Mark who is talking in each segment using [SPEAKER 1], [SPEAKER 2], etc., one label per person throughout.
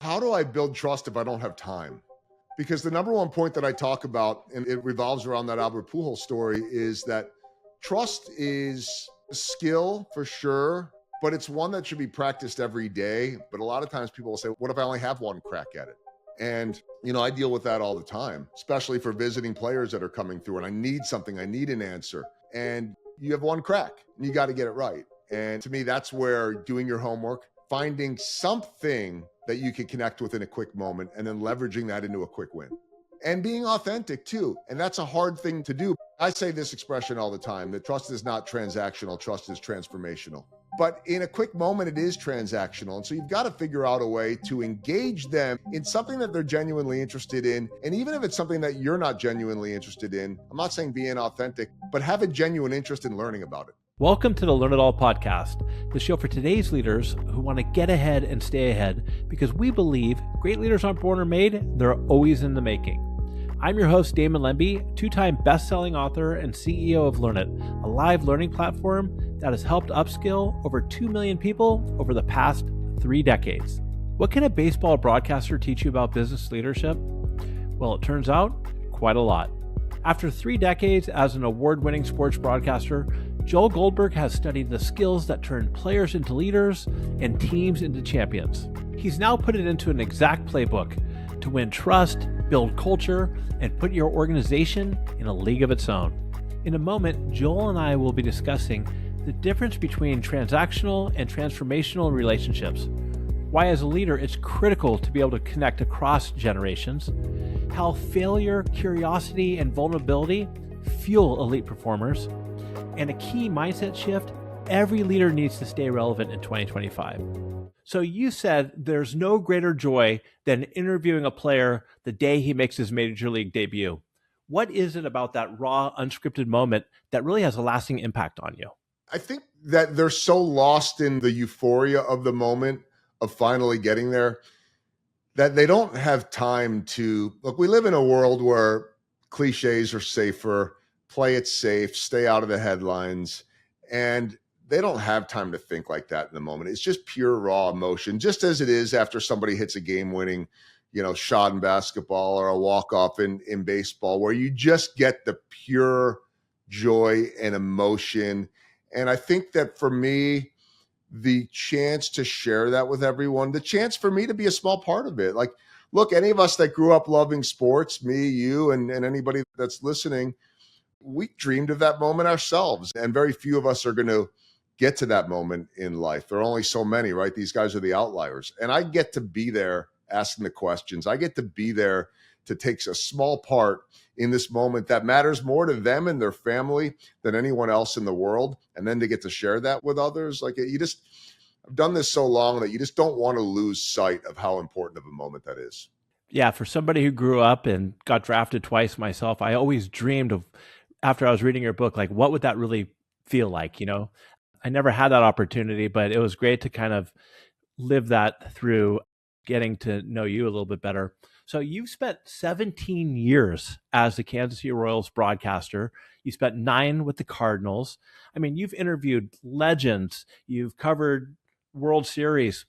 [SPEAKER 1] How do I build trust if I don't have time? Because the number one point that I talk about, and it revolves around that Albert Pujols story, is that trust is a skill for sure, but it's one that should be practiced every day. But a lot of times people will say, what if I only have one crack at it? And, I deal with that all the time, especially for visiting players that are coming through and I need something, I need an answer. And you have one crack and you got to get it right. And to me, that's where doing your homework, finding something that you can connect with in a quick moment, and then leveraging that into a quick win. And being authentic too. And that's a hard thing to do. I say this expression all the time, that trust is not transactional, trust is transformational. But in a quick moment, it is transactional. And so you've got to figure out a way to engage them in something that they're genuinely interested in. And even if it's something that you're not genuinely interested in, I'm not saying be inauthentic, but have a genuine interest in learning about it.
[SPEAKER 2] Welcome to the Learn It All podcast, the show for today's leaders who want to get ahead and stay ahead, because we believe great leaders aren't born or made, they're always in the making. I'm your host, Damon Lemby, two-time best-selling author and CEO of Learn It, a live learning platform that has helped upskill over 2 million people over the past 3 decades. What can a baseball broadcaster teach you about business leadership? Well, it turns out, quite a lot. After 3 decades as an award-winning sports broadcaster, Joel Goldberg has studied the skills that turn players into leaders and teams into champions. He's now put it into an exact playbook to win trust, build culture, and put your organization in a league of its own. In a moment, Joel and I will be discussing the difference between transactional and transformational relationships, why as a leader it's critical to be able to connect across generations, how failure, curiosity, and vulnerability fuel elite performers, and a key mindset shift every leader needs to stay relevant in 2025. So you said there's no greater joy than interviewing a player the day he makes his major league debut. What is it about that raw, unscripted moment that really has a lasting impact on you?
[SPEAKER 1] I think that they're so lost in the euphoria of the moment of finally getting there that they don't have time to look. We live in a world where cliches are safer, play it safe, stay out of the headlines. And they don't have time to think like that in the moment. It's just pure raw emotion, just as it is after somebody hits a game-winning, shot in basketball or a walk-off in baseball, where you just get the pure joy and emotion. And I think that for me, the chance to share that with everyone, the chance for me to be a small part of it. Like, look, any of us that grew up loving sports, me, you, and anybody that's listening, we dreamed of that moment ourselves. And very few of us are going to get to that moment in life. There are only so many, right? These guys are the outliers. And I get to be there asking the questions. I get to be there to take a small part in this moment that matters more to them and their family than anyone else in the world. And then to get to share that with others. Like, I've done this so long that you just don't want to lose sight of how important of a moment that is.
[SPEAKER 2] Yeah, for somebody who grew up and got drafted twice myself, I always dreamed of, after I was reading your book, like, what would that really feel like? I never had that opportunity, but it was great to kind of live that through getting to know you a little bit better. So you've spent 17 years as the Kansas City Royals broadcaster. You spent 9 with the Cardinals. I mean, you've interviewed legends. You've covered World Series.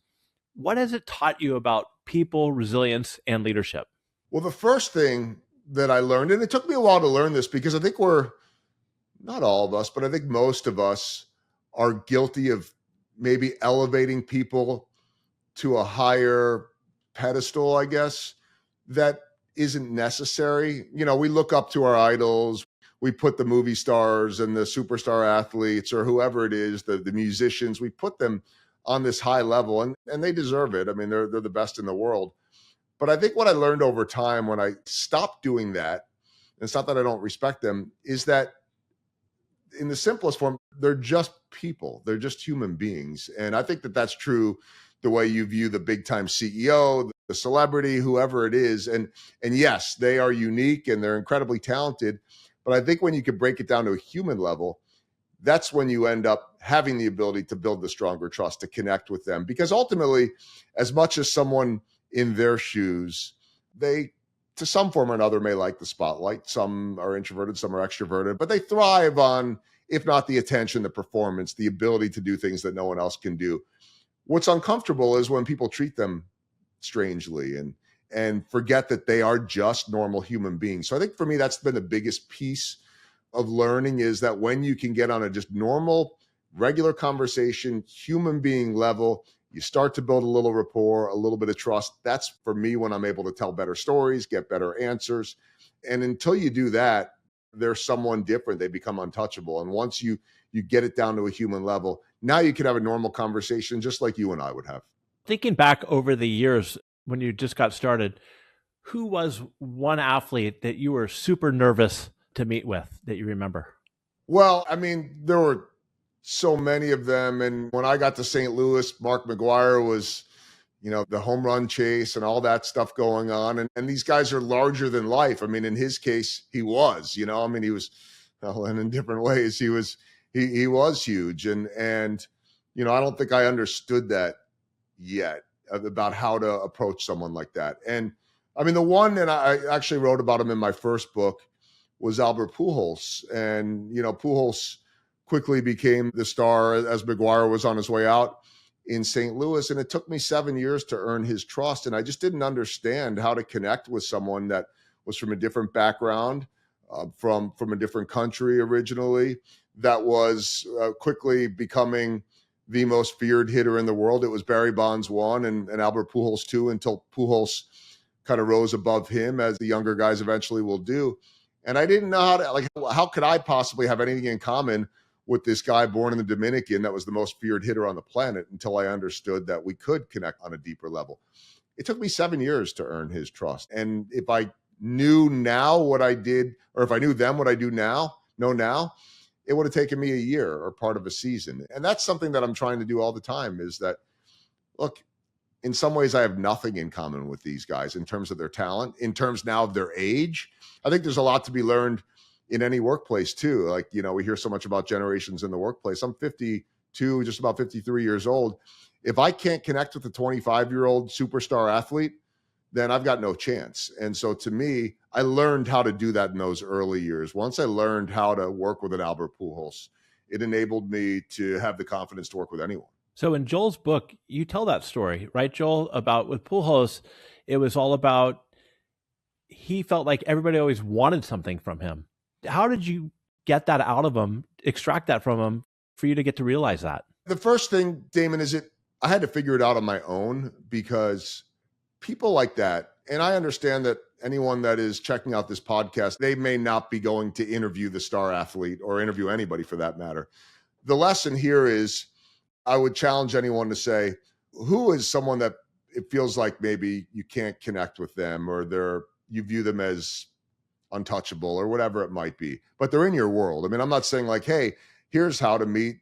[SPEAKER 2] What has it taught you about people, resilience, and leadership?
[SPEAKER 1] Well, the first thing that I learned, and it took me a while to learn this because I think not all of us, but I think most of us are guilty of maybe elevating people to a higher pedestal, I guess, that isn't necessary. We look up to our idols. We put the movie stars and the superstar athletes or whoever it is, the musicians, we put them on this high level and they deserve it. I mean, they're the best in the world. But I think what I learned over time when I stopped doing that, and it's not that I don't respect them, is that in the simplest form, they're just people. They're just human beings. And I think that that's true the way you view the big time CEO, the celebrity, whoever it is. And yes, they are unique and they're incredibly talented. But I think when you can break it down to a human level, that's when you end up having the ability to build the stronger trust, to connect with them. Because ultimately, as much as someone in their shoes, they, to some form or another, may like the spotlight. Some are introverted, some are extroverted, but they thrive on, if not the attention, the performance, the ability to do things that no one else can do. What's uncomfortable is when people treat them strangely, and forget that they are just normal human beings. So I think for me, that's been the biggest piece of learning, is that when you can get on a just normal, regular conversation, human being level, you start to build a little rapport, a little bit of trust. That's for me when I'm able to tell better stories, get better answers. And until you do that, they're someone different. They become untouchable. And once you get it down to a human level, now you can have a normal conversation just like you and I would have.
[SPEAKER 2] Thinking back over the years when you just got started, who was one athlete that you were super nervous to meet with that you remember?
[SPEAKER 1] Well, I mean, there were so many of them. And when I got to St. Louis, Mark McGwire was, the home run chase and all that stuff going on. And these guys are larger than life. I mean, in his case, he was, he was, well, and in different ways, he was huge. And, I don't think I understood that yet, about how to approach someone like that. And I mean, the one, and I actually wrote about him in my first book, was Albert Pujols. And, Pujols quickly became the star as McGwire was on his way out in St. Louis. And it took me 7 years to earn his trust. And I just didn't understand how to connect with someone that was from a different background, from a different country originally, that was quickly becoming the most feared hitter in the world. It was Barry Bonds 1 and Albert Pujols 2, until Pujols kind of rose above him, as the younger guys eventually will do. And I didn't know how could I possibly have anything in common with this guy born in the Dominican that was the most feared hitter on the planet, until I understood that we could connect on a deeper level. It took me 7 years to earn his trust. And if I knew now what I did, or if I knew then what I know now, it would have taken me a year or part of a season. And that's something that I'm trying to do all the time, is that, look, in some ways I have nothing in common with these guys in terms of their talent, in terms now of their age. I think there's a lot to be learned in any workplace too. Like, we hear so much about generations in the workplace. I'm 52, just about 53 years old. If I can't connect with a 25-year-old superstar athlete, then I've got no chance. And so to me, I learned how to do that in those early years. Once I learned how to work with an Albert Pujols, it enabled me to have the confidence to work with anyone.
[SPEAKER 2] So in Joel's book, you tell that story, right, Joel, about with Pujols, it was all about, he felt like everybody always wanted something from him. How did you get that out of him, extract that from him, for you to get to realize that?
[SPEAKER 1] The first thing, Damon, is I had to figure it out on my own, because people like that, and I understand that anyone that is checking out this podcast, they may not be going to interview the star athlete or interview anybody for that matter. The lesson here is, I would challenge anyone to say, who is someone that it feels like maybe you can't connect with them, or you view them as untouchable or whatever it might be, but they're in your world. I mean, I'm not saying like, hey, here's how to meet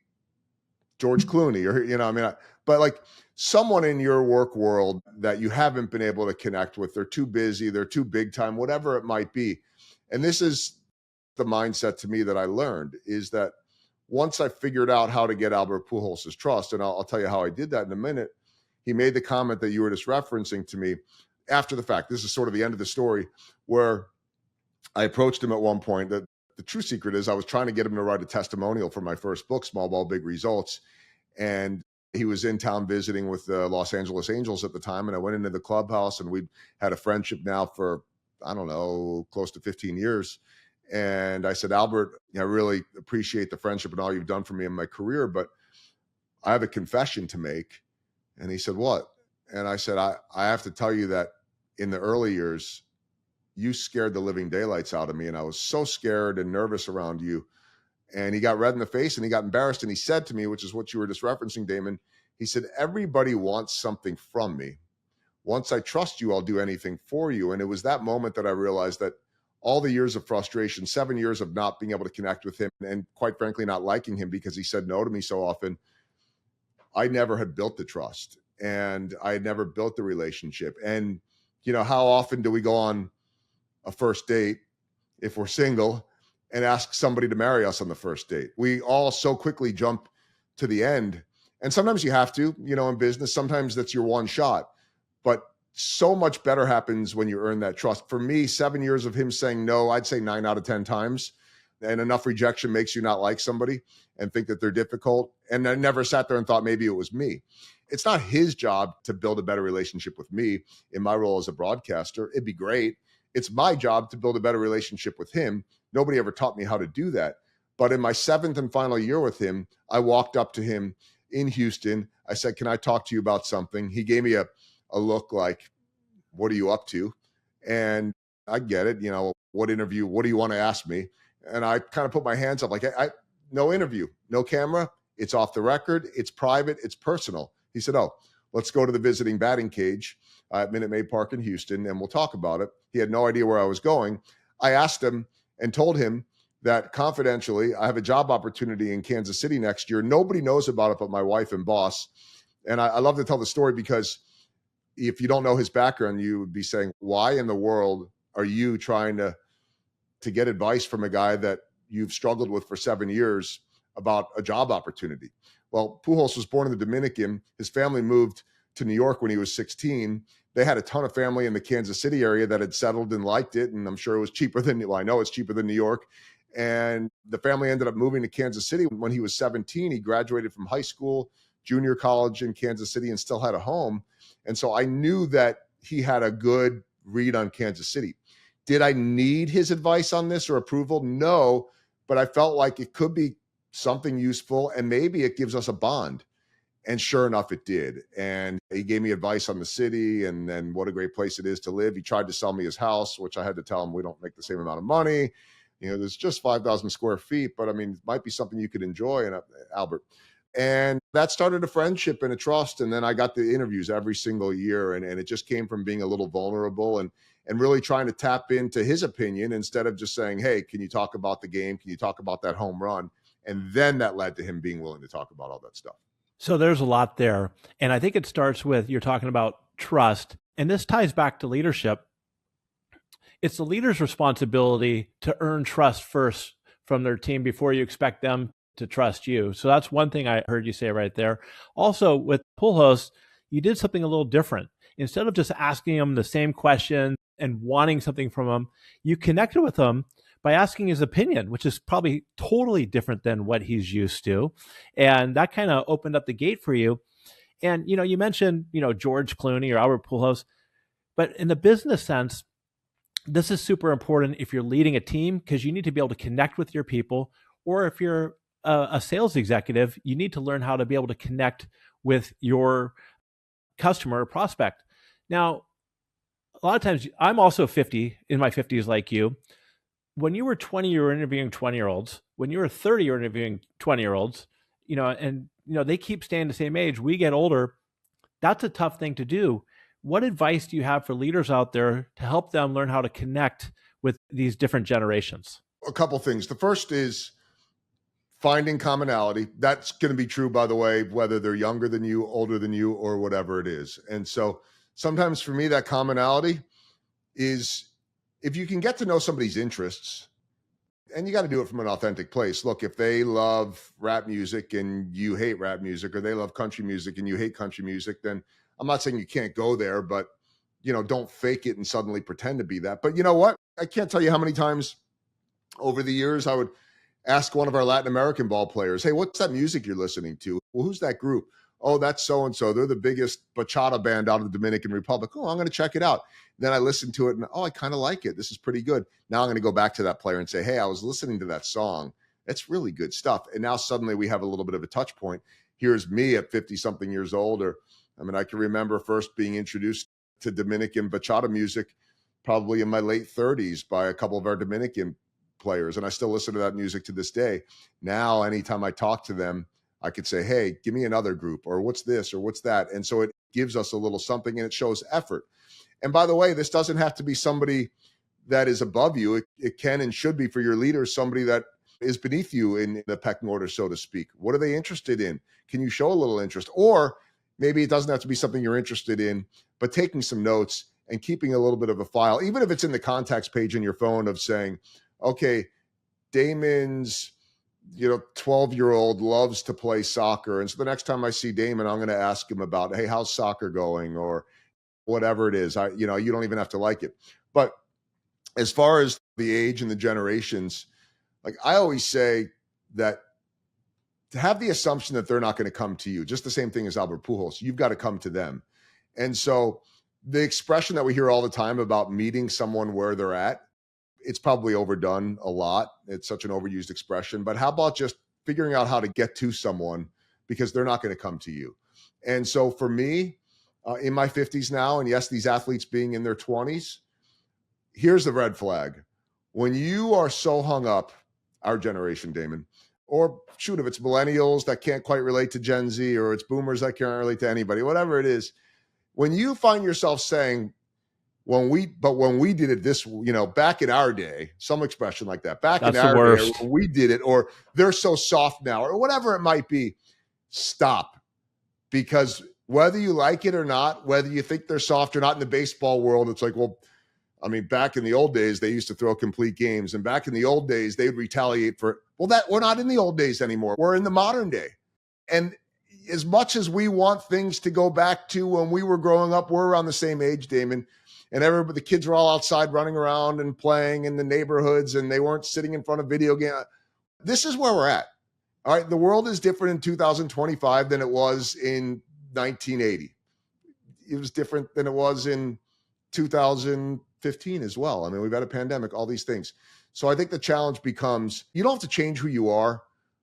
[SPEAKER 1] George Clooney, or, but like someone in your work world that you haven't been able to connect with. They're too busy, they're too big time, whatever it might be. And this is the mindset to me that I learned, is that once I figured out how to get Albert Pujols' trust, and I'll tell you how I did that in a minute, he made the comment that you were just referencing to me after the fact. This is sort of the end of the story, where I approached him at one point. The true secret is I was trying to get him to write a testimonial for my first book, Small Ball, Big Results. And he was in town visiting with the Los Angeles Angels at the time. And I went into the clubhouse, and we had a friendship now for, I don't know, close to 15 years. And I said, Albert, I really appreciate the friendship and all you've done for me in my career, but I have a confession to make. And he said, what? And I said, I have to tell you that in the early years, you scared the living daylights out of me. And I was so scared and nervous around you. And he got red in the face and he got embarrassed. And he said to me, which is what you were just referencing, Damon, he said, everybody wants something from me. Once I trust you, I'll do anything for you. And it was that moment that I realized that all the years of frustration, 7 years of not being able to connect with him, and quite frankly, not liking him because he said no to me so often, I never had built the trust, and I had never built the relationship. And, how often do we go on a first date, if we're single, and ask somebody to marry us on the first date? We all so quickly jump to the end. And sometimes you have to, in business, sometimes that's your one shot. But so much better happens when you earn that trust. For me, 7 years of him saying no, I'd say 9 out of 10 times. And enough rejection makes you not like somebody and think that they're difficult. And I never sat there and thought maybe it was me. It's not his job to build a better relationship with me in my role as a broadcaster. It'd be great. It's my job to build a better relationship with him. Nobody ever taught me how to do that. But in my 7th and final year with him, I walked up to him in Houston. I said, "Can I talk to you about something?" He gave me a look like, "What are you up to?" And I get it. What interview? What do you want to ask me? And I kind of put my hands up like, I no interview, no camera. It's off the record. It's private. It's personal. He said, "Oh, let's go to the visiting batting cage at Minute Maid Park in Houston, and we'll talk about it." He had no idea where I was going. I asked him and told him that confidentially, I have a job opportunity in Kansas City next year. Nobody knows about it but my wife and boss. And I love to tell the story because if you don't know his background, you would be saying, why in the world are you trying to get advice from a guy that you've struggled with for 7 years about a job opportunity? Well, Pujols was born in the Dominican. His family moved to New York when he was 16. They had a ton of family in the Kansas City area that had settled and liked it. And I'm sure it was cheaper than, well, I know it's cheaper than New York. And the family ended up moving to Kansas City when he was 17. He graduated from high school, junior college in Kansas City, and still had a home. And so I knew that he had a good read on Kansas City. Did I need his advice on this or approval? No, but I felt like it could be something useful and maybe it gives us a bond. And sure enough, it did. And he gave me advice on the city and then what a great place it is to live. He tried to sell me his house, which I had to tell him we don't make the same amount of money. There's just 5,000 square feet, but I mean, it might be something you could enjoy in Albert. And that started a friendship and a trust. And then I got the interviews every single year. And it just came from being a little vulnerable and really trying to tap into his opinion instead of just saying, "Hey, can you talk about the game? Can you talk about that home run?" And then that led to him being willing to talk about all that stuff.
[SPEAKER 2] So there's a lot there. And I think it starts with, you're talking about trust. And this ties back to leadership. It's the leader's responsibility to earn trust first from their team before you expect them to trust you. So that's one thing I heard you say right there. Also, with Pujols, you did something a little different. Instead of just asking him the same question and wanting something from him, you connected with him by asking his opinion, which is probably totally different than what he's used to. And that kind of opened up the gate for you. And, you mentioned, George Clooney or Albert Pujols, but in the business sense, this is super important if you're leading a team because you need to be able to connect with your people. Or if you're a sales executive, you need to learn how to be able to connect with your customer or prospect. Now, a lot of times, I'm also 50, in my 50s like you. When you were 20, you were interviewing 20-year-olds. When you were 30, you were interviewing 20-year-olds, and they keep staying the same age. We get older. That's a tough thing to do. What advice do you have for leaders out there to help them learn how to connect with these different generations?
[SPEAKER 1] A couple things. The first is finding commonality. That's going to be true, by the way, whether they're younger than you, older than you, or whatever it is. And so sometimes for me, that commonality is if you can get to know somebody's interests, and you got to do it from an authentic place. Look, if they love rap music and you hate rap music, or they love country music and you hate country music, then I'm not saying you can't go there, but don't fake it and suddenly pretend to be that. But you know what? I can't tell you how many times over the years I would ask one of our Latin American ball players, "Hey, what's that music you're listening to?" "Well, who's that group?" "Oh, that's so-and-so. They're the biggest bachata band out of the Dominican Republic." "Oh, I'm going to check it out." Then I listen to it and, "Oh, I kind of like it. This is pretty good." Now I'm going to go back to that player and say, "Hey, I was listening to that song. That's really good stuff." And now suddenly we have a little bit of a touch point. Here's me at 50 something years old, I can remember first being introduced to Dominican bachata music probably in my late 30s by a couple of our Dominican players. And I still listen to that music to this day. Now, anytime I talk to them, I could say, "Hey, give me another group," or "What's this?" or "What's that?" And so it gives us a little something and it shows effort. And by the way, this doesn't have to be somebody that is above you. It can and should be for your leaders, somebody that is beneath you in the pecking order, so to speak. What are they interested in? Can you show a little interest? Or maybe it doesn't have to be something you're interested in, but taking some notes and keeping a little bit of a file, even if it's in the contacts page in your phone of saying, "Okay, Damon's 12-year-old loves to play soccer. And so the next time I see Damon, I'm going to ask him about, hey, how's soccer going?" Or whatever it is. You don't even have to like it. But as far as the age and the generations, like I always say that have the assumption that they're not going to come to you. Just the same thing as Albert Pujols. You've got to come to them. And so the expression that we hear all the time about meeting someone where they're at, it's probably overdone a lot. It's such an overused expression. But how about just figuring out how to get to someone, because they're not going to come to you. And so for me, in my 50s now, and yes, these athletes being in their 20s, here's the red flag. When you are so hung up, our generation, Damon, or shoot, if it's millennials that can't quite relate to Gen Z, or it's boomers that can't relate to anybody, whatever it is, when you find yourself saying, when we did it this, back in our day, some expression like that, back
[SPEAKER 2] That's
[SPEAKER 1] in our
[SPEAKER 2] worst.
[SPEAKER 1] day, when we did it, or they're so soft now, or whatever it might be, stop. Because whether you like it or not, whether you think they're soft or not, in the baseball world, it's like, well, I mean, back in the old days, they used to throw complete games. And back in the old days, they would retaliate for it. Well, that we're not in the old days anymore. We're in the modern day. And as much as we want things to go back to when we were growing up, we're around the same age, Damon. And everybody, the kids were all outside running around and playing in the neighborhoods, and they weren't sitting in front of video games. This is where we're at. All right. The world is different in 2025 than it was in 1980. It was different than it was in 2015 as well. I mean, we've had a pandemic, all these things. So I think the challenge becomes, you don't have to change who you are,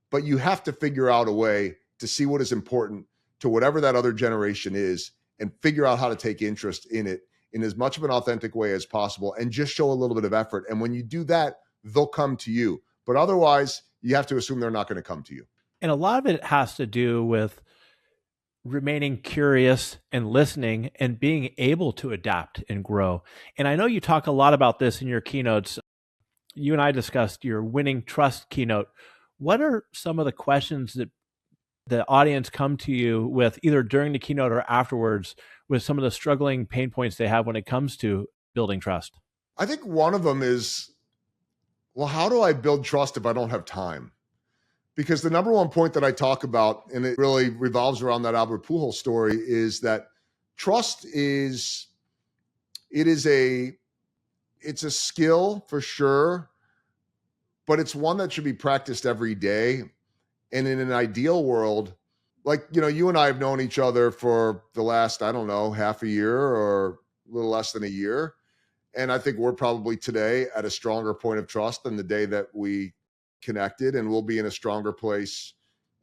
[SPEAKER 1] but you have to figure out a way to see what is important to whatever that other generation is, and figure out how to take interest in it in as much of an authentic way as possible, and just show a little bit of effort. And when you do that, they'll come to you. But otherwise, you have to assume they're not going to come to you.
[SPEAKER 2] And a lot of it has to do with remaining curious and listening and being able to adapt and grow. And I know you talk a lot about this in your keynotes. You and I discussed your winning trust keynote. What are some of the questions that the audience come to you with, either during the keynote or afterwards, with some of the struggling pain points they have when it comes to building trust?
[SPEAKER 1] I think one of them is, well, how do I build trust if I don't have time? Because the number one point that I talk about, and it really revolves around that Albert Pujols story, is that trust it's a skill for sure, but it's one that should be practiced every day. And in an ideal world, like, you and I have known each other for the last, I don't know, half a year or a little less than a year. And I think we're probably today at a stronger point of trust than the day that we connected, and we'll be in a stronger place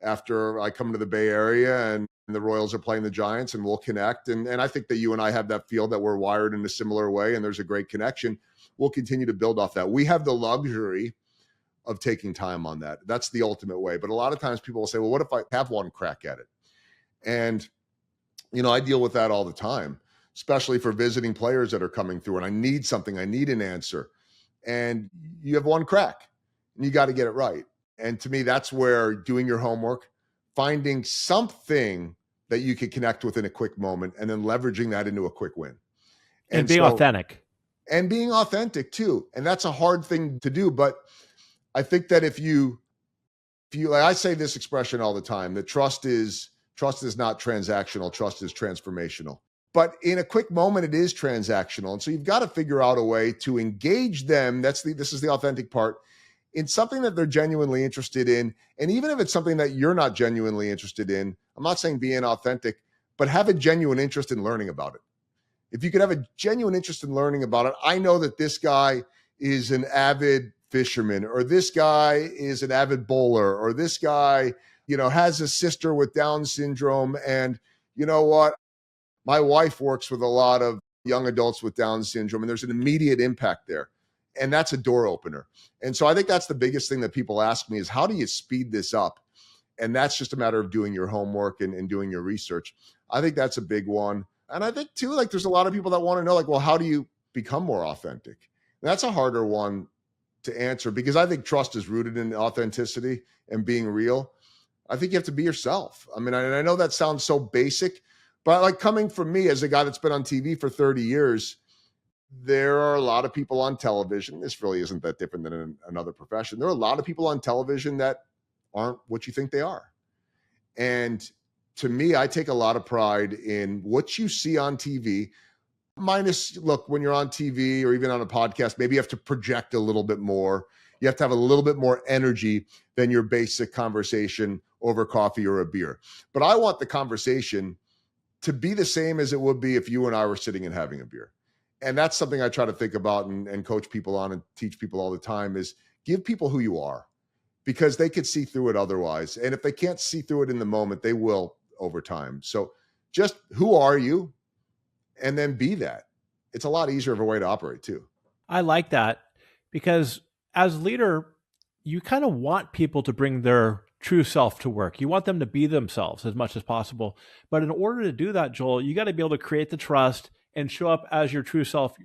[SPEAKER 1] after I come to the Bay Area and the Royals are playing the Giants, and we'll connect. And I think that you and I have that feel that we're wired in a similar way, and there's a great connection. We'll continue to build off that. We have the luxury of taking time on that. That's the ultimate way. But a lot of times people will say, well, what if I have one crack at it? And, I deal with that all the time, especially for visiting players that are coming through, and I need something, I need an answer. And you have one crack, and you got to get it right. And to me, that's where doing your homework, finding something that you can connect with in a quick moment, and then leveraging that into a quick win.
[SPEAKER 2] And being authentic.
[SPEAKER 1] And being authentic too. And that's a hard thing to do. But I think that if you, like I say this expression all the time, that trust is not transactional, trust is transformational. But in a quick moment, it is transactional. And so you've got to figure out a way to engage them. This is the authentic part, in something that they're genuinely interested in. And even if it's something that you're not genuinely interested in, I'm not saying be inauthentic, but have a genuine interest in learning about it. If you could have a genuine interest in learning about it, I know that this guy is an avid fisherman, or this guy is an avid bowler, or this guy, has a sister with Down syndrome. And you know what? My wife works with a lot of young adults with Down syndrome, and there's an immediate impact there. And that's a door opener. And so I think that's the biggest thing that people ask me is, how do you speed this up? And that's just a matter of doing your homework and doing your research. I think that's a big one. And I think too, like, there's a lot of people that want to know, like, well, how do you become more authentic? And that's a harder one to answer, because I think trust is rooted in authenticity and being real. I think you have to be yourself. I mean, I know that sounds so basic, but like, coming from me as a guy that's been on TV for 30 years, there are a lot of people on television. This really isn't that different than in another profession. There are a lot of people on television that aren't what you think they are. And to me, I take a lot of pride in what you see on TV. Minus, look, when you're on TV or even on a podcast, maybe you have to project a little bit more. You have to have a little bit more energy than your basic conversation over coffee or a beer. But I want the conversation to be the same as it would be if you and I were sitting and having a beer. And that's something I try to think about and coach people on and teach people all the time is give people who you are, because they could see through it otherwise. And if they can't see through it in the moment, they will over time. So just who are you? And then be that. It's a lot easier of a way to operate too.
[SPEAKER 2] I like that, because as a leader, you kind of want people to bring their true self to work. You want them to be themselves as much as possible. But in order to do that, Joel, you got to be able to create the trust and show up as your true self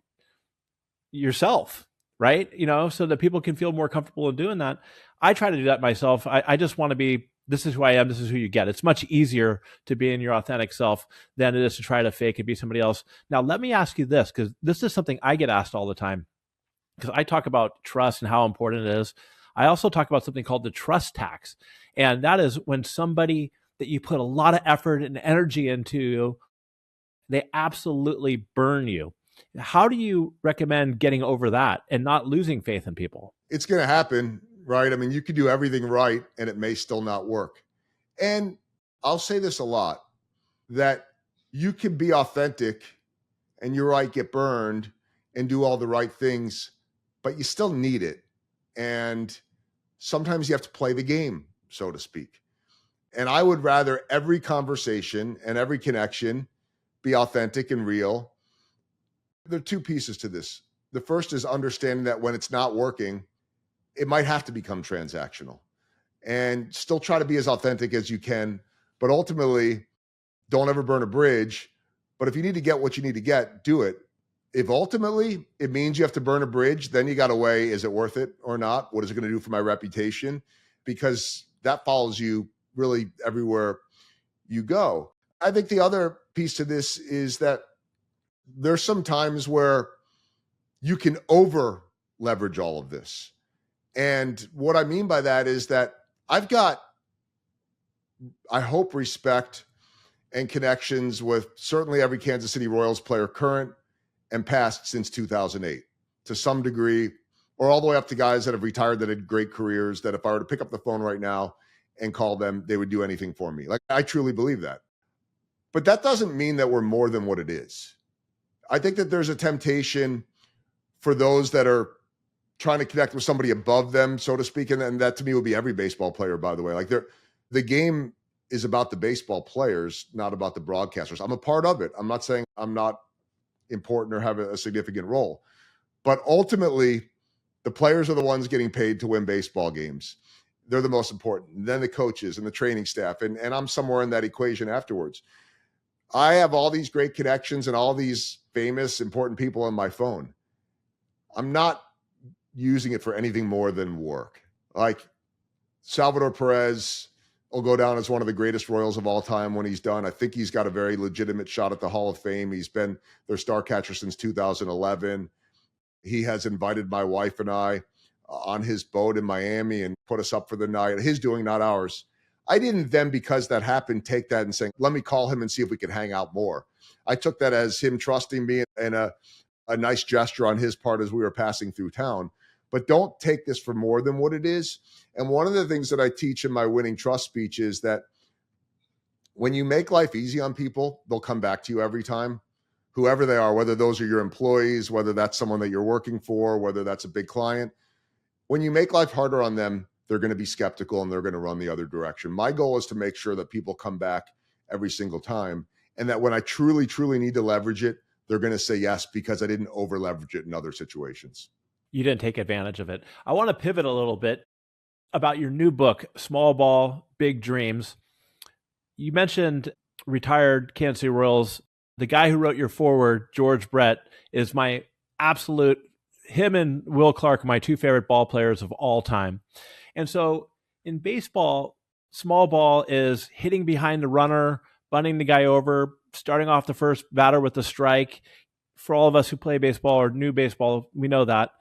[SPEAKER 2] yourself, right? So that people can feel more comfortable in doing that. I try to do that myself. I just want to be, this is who I am, this is who you get. It's much easier to be in your authentic self than it is to try to fake and be somebody else. Now, let me ask you this, because this is something I get asked all the time, because I talk about trust and how important it is. I also talk about something called the trust tax. And that is when somebody that you put a lot of effort and energy into, they absolutely burn you. How do you recommend getting over that and not losing faith in people?
[SPEAKER 1] It's going to happen, right? I mean, you could do everything right and it may still not work. And I'll say this a lot, that you can be authentic and you're right, get burned and do all the right things, but you still need it. And sometimes you have to play the game, so to speak. And I would rather every conversation and every connection be authentic and real. There are two pieces to this. The first is understanding that when it's not working, it might have to become transactional, and still try to be as authentic as you can. But ultimately, don't ever burn a bridge. But if you need to get what you need to get, do it. If ultimately it means you have to burn a bridge, then you got to weigh, is it worth it or not? What is it going to do for my reputation? Because that follows you really everywhere you go. I think the other piece to this is that there's some times where you can over leverage all of this. And what I mean by that is that I've got, I hope, respect and connections with certainly every Kansas City Royals player, current and past, since 2008 to some degree, or all the way up to guys that have retired that had great careers, that if I were to pick up the phone right now and call them, they would do anything for me. Like, I truly believe that. But that doesn't mean that we're more than what it is. I think that there's a temptation for those that are trying to connect with somebody above them, so to speak. And that to me would be every baseball player, by the way. Like, the game is about the baseball players, not about the broadcasters. I'm a part of it. I'm not saying I'm not important or have a significant role. But ultimately, the players are the ones getting paid to win baseball games. They're the most important. And then the coaches and the training staff. And I'm somewhere in that equation afterwards. I have all these great connections and all these famous, important people on my phone. I'm not using it for anything more than work. Like, Salvador Perez will go down as one of the greatest Royals of all time when he's done. I think he's got a very legitimate shot at the Hall of Fame. He's been their star catcher since 2011. He has invited my wife and I on his boat in Miami and put us up for the night. His doing, not ours. I didn't then, because that happened, take that and saying, let me call him and see if we can hang out more. I took that as him trusting me and a nice gesture on his part as we were passing through town. But don't take this for more than what it is. And one of the things that I teach in my winning trust speech is that when you make life easy on people, they'll come back to you every time, whoever they are, whether those are your employees, whether that's someone that you're working for, whether that's a big client. When you make life harder on them, they're going to be skeptical and they're going to run the other direction. My goal is to make sure that people come back every single time, and that when I truly, truly need to leverage it, they're going to say yes, because I didn't over leverage it in other situations.
[SPEAKER 2] You didn't take advantage of it. I want to pivot a little bit about your new book, Small Ball, Big Dreams. You mentioned retired Kansas City Royals. The guy who wrote your foreword, George Brett, is my absolute, him and Will Clark, my two favorite ball players of all time. And so in baseball, small ball is hitting behind the runner, bunting the guy over, starting off the first batter with a strike. For all of us who play baseball or new baseball, we know that.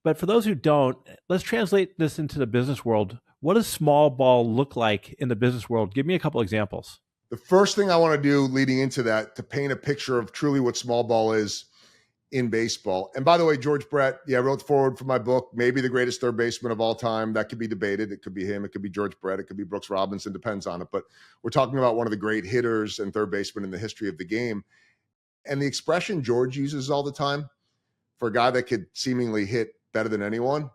[SPEAKER 2] But for those who don't, let's translate this into the business world. What does small ball look like in the business world? Give me a couple examples.
[SPEAKER 1] The first thing I want to do leading into that, to paint a picture of truly what small ball is in baseball. And by the way, George Brett, I wrote the forward for my book, maybe the greatest third baseman of all time. That could be debated. It could be him. It could be George Brett. It could be Brooks Robinson. Depends on it. But we're talking about one of the great hitters and third basemen in the history of the game. And the expression George uses all the time for a guy that could seemingly hit better than anyone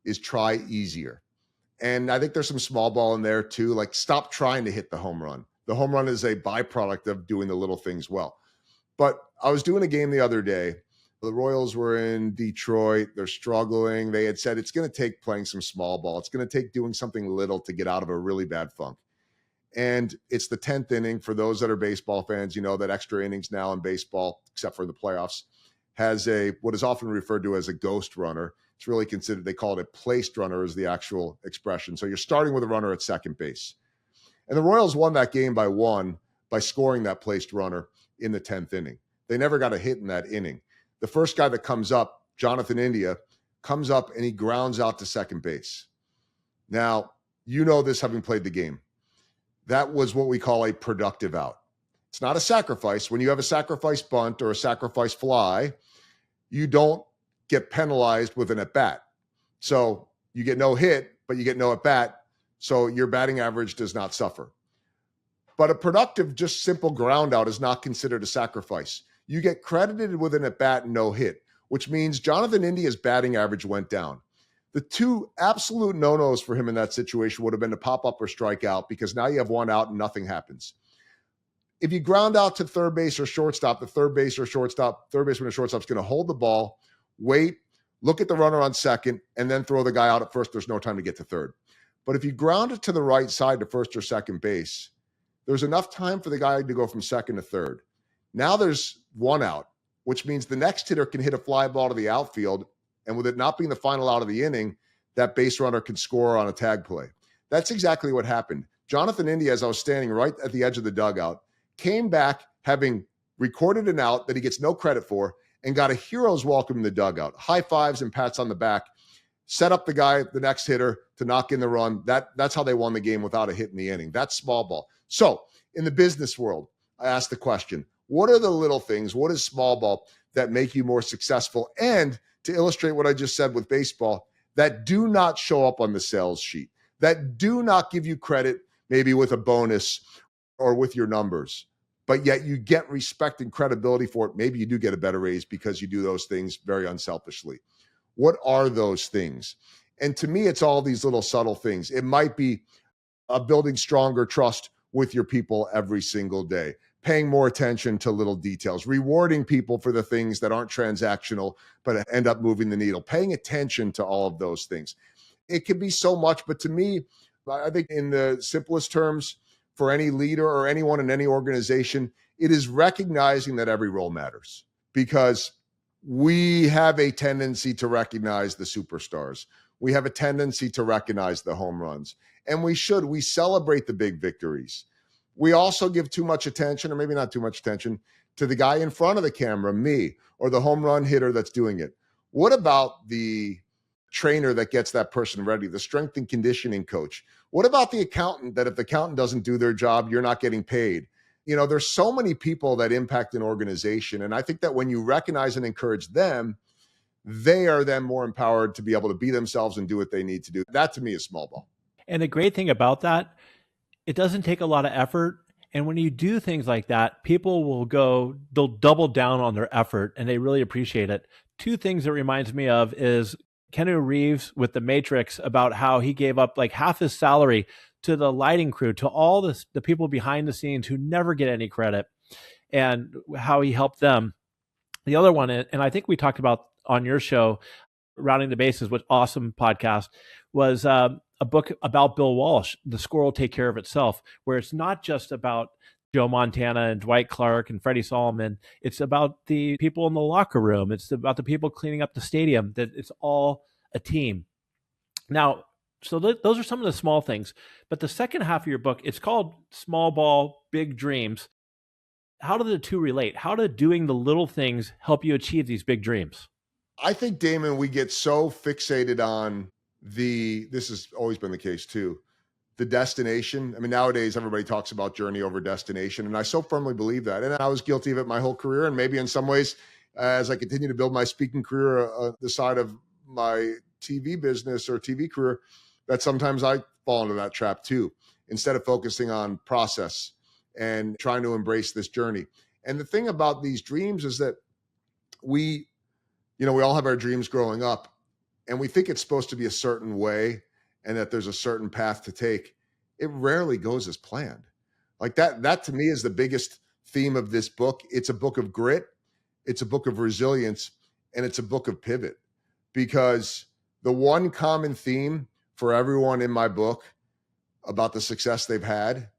[SPEAKER 1] is try easier. And I think there's some small ball in there too. Like, stop trying to hit the home run. The home run is a byproduct of doing the little things well. But I was doing a game the other day. The Royals were in Detroit. They're struggling. They had said it's going to take playing some small ball. It's going to take doing something little to get out of a really bad funk. And it's the 10th inning. For those that are baseball fans, you know that extra innings now in baseball, except for the playoffs, has what is often referred to as a ghost runner. It's really considered, they call it a placed runner is the actual expression. So you're starting with a runner at second base. And the Royals won that game by 1 by scoring that placed runner in the 10th inning. They never got a hit in that inning. The first guy that comes up, Jonathan India, comes up and he grounds out to second base. Now, you know this having played the game. That was what we call a productive out. It's not a sacrifice. When you have a sacrifice bunt or a sacrifice fly, you don't get penalized with an at-bat. So you get no hit, but you get no at-bat. So your batting average does not suffer. But a productive, just simple ground out is not considered a sacrifice. You get credited with an at-bat and no hit, which means Jonathan India's batting average went down. The two absolute no-nos for him in that situation would have been to pop up or strike out, because now you have one out and nothing happens. If you ground out to third base or shortstop, the third baseman or shortstop is going to hold the ball, wait, look at the runner on second, and then throw the guy out at first. There's no time to get to third. But if you ground it to the right side to first or second base, there's enough time for the guy to go from second to third. Now there's one out, which means the next hitter can hit a fly ball to the outfield, and with it not being the final out of the inning, that base runner can score on a tag play. That's exactly what happened. Jonathan India, as I was standing right at the edge of the dugout, came back having recorded an out that he gets no credit for and got a hero's welcome in the dugout. High fives and pats on the back. Set up the guy, the next hitter, to knock in the run. That's how they won the game without a hit in the inning. That's small ball. So in the business world, I asked the question, what are the little things, what is small ball that make you more successful? And to illustrate what I just said with baseball, that do not show up on the sales sheet, that do not give you credit maybe with a bonus or with your numbers, but yet you get respect and credibility for it. Maybe you do get a better raise because you do those things very unselfishly. What are those things? And to me, it's all these little subtle things. It might be building stronger trust with your people every single day, paying more attention to little details, rewarding people for the things that aren't transactional, but end up moving the needle, paying attention to all of those things. It can be so much, but to me, I think in the simplest terms, for any leader or anyone in any organization, it is recognizing that every role matters, because we have a tendency to recognize the superstars. We have a tendency to recognize the home runs, and we celebrate the big victories. We also give too much attention, or maybe not too much attention, to the guy in front of the camera, me, or the home run hitter that's doing it. What about the trainer that gets that person ready, the strength and conditioning coach? What about the accountant that if the accountant doesn't do their job, you're not getting paid? You know, there's so many people that impact an organization. And I think that when you recognize and encourage them, they are then more empowered to be able to be themselves and do what they need to do. That to me is small ball.
[SPEAKER 2] And the great thing about that, it doesn't take a lot of effort. And when you do things like that, people they'll double down on their effort, and they really appreciate it. Two things it reminds me of is Keanu Reeves with The Matrix, about how he gave up like half his salary to the lighting crew, to all the people behind the scenes who never get any credit, and how he helped them. The other one, and I think we talked about on your show, Rounding the Bases, which awesome podcast, was a book about Bill Walsh, The Score Will Take Care of Itself, where it's not just about Joe Montana and Dwight Clark and Freddie Solomon. It's about the people in the locker room. It's about the people cleaning up the stadium, that it's all a team. Now, so those are some of the small things. But the second half of your book, it's called Small Ball, Big Dreams. How do the two relate? How do doing the little things help you achieve these big dreams?
[SPEAKER 1] I think, Damon, we get so fixated on this has always been the case too, the destination. I mean, nowadays everybody talks about journey over destination, and I so firmly believe that. And I was guilty of it my whole career, and maybe in some ways as I continue to build my speaking career on the side of my TV business or TV career, that sometimes I fall into that trap too, instead of focusing on process and trying to embrace this journey. And the thing about these dreams is that we all have our dreams growing up, and we think it's supposed to be a certain way and that there's a certain path to take. It rarely goes as planned. Like that to me is the biggest theme of this book. It's a book of grit, it's a book of resilience, and it's a book of pivot. Because the one common theme for everyone in my book about the success they've had